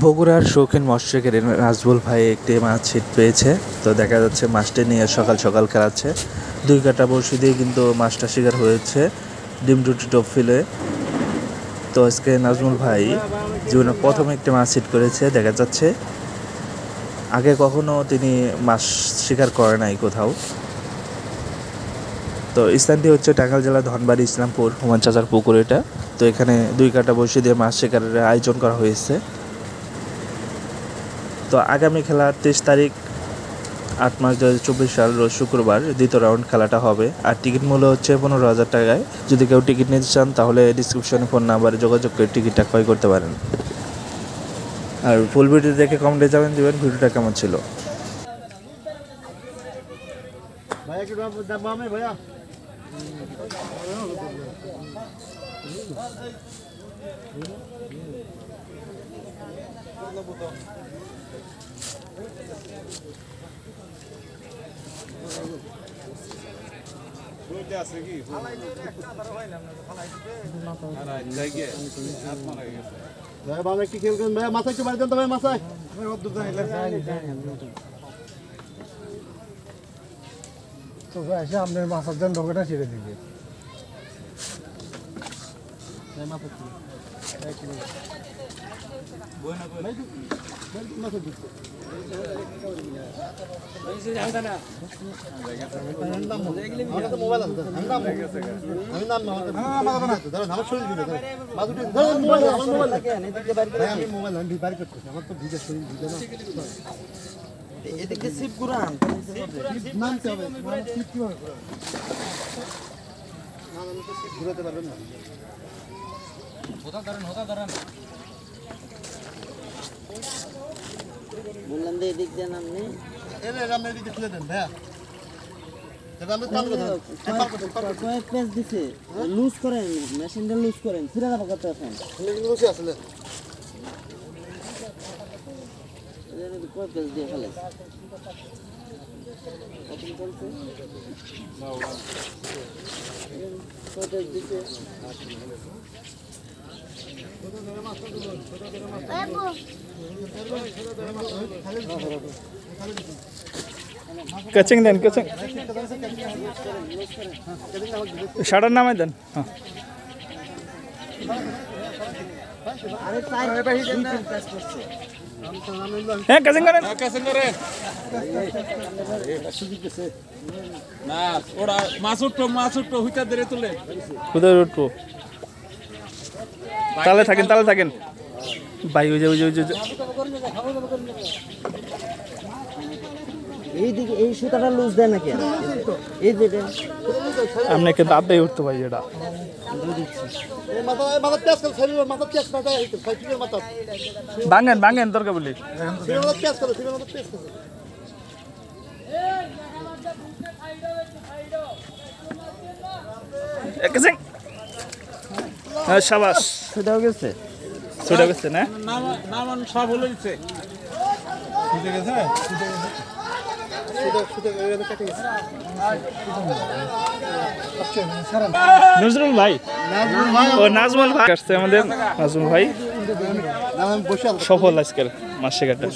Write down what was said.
বগুড়ার শৌখিন মৎস্য শিকারী নাজবুল ভাই একটি মাছ ছিট পেয়েছে। তো দেখা যাচ্ছে মাছটি নিয়ে সকাল সকাল খেলাচ্ছে। 2 কাটা বড়শি দিয়ে কিন্তু মাছটা শিকার হয়েছে ডিম ডুটি টপ ফিলে। তো আজকে নাজমুল ভাই জীবনে প্রথম একটি মাছ ছিট করেছে। দেখা যাচ্ছে আগে কখনো তিনি মাছ শিকার করে নাই কোথাও। তো স্থানটি হচ্ছে টাঙ্গাইল জেলা ধনবাড়ি ইসলামপুর হুমান চাচার পুকুর এটা। তো এখানে 2 কাটা বড়শি দিয়ে মাছ শিকারের আয়োজন করা হয়েছে। তো আগামী খেলা 23 তারিখ 8 মার্চ 2024 সাল রোজ শুক্রবার দ্বিতীয় রাউন্ড খেলাটা হবে। আর টিকিট মূল্য হচ্ছে 15,000 টাকায়। যদি কেউ টিকিট নিতে চান তাহলে ডিসক্রিপশনে ফোন নাম্বারে যোগাযোগ করে টিকিটটা ক্রয় করতে পারেন। আর ফুল ভিডিও দেখে কমেন্টে যাবেন দিবেন ভিডিওটা কেমন ছিল। কি খেলবেন ভাই? মাথায় একটু বাড়ি দেন তো ভাই, মাথায় তো ভাই এসে আপনার মাথার দেন, ঢোকাটা ছেড়ে দিবে। এদিকে সিপ ঘুরান, নামতে হবে। সিপ কিভাবে ঘুরাতে পারবেন না? বললাম যে এদিক দেন আপনি এদিকে খুলে দেন ভাইয়া। কয়েক পেজ দিছে, লুজ করেন, মেশিনটা লুজ করেন, ফিরে যাবো কত এখন আসলে কয়েক পেজ দিয়ে ফেলে কয় পেজ দিছে। कैचिंग दें कैचिंग शटर नाम है दें हाँ हैं कैचिंग करें না ওরা মাছ উঠতো হইতা ধরে তুলে उधर उठो ताले থাকেন ভাই ওই যে এইদিকে এই সুতাটা লুজ দেয় নাকি? এই যে हमने के दांत दे उठतो भाई जेड़ा भांगेन তোর কে বলি कैचिंग शाबाश সুতাও গেছে ছুটে গেছে না নামান সব হলো দিচ্ছে নজরুল ভাই ও নাজমুল ভাই আসছে আমাদের নাজমুল ভাই সফল আজকের মাস শিকারটা।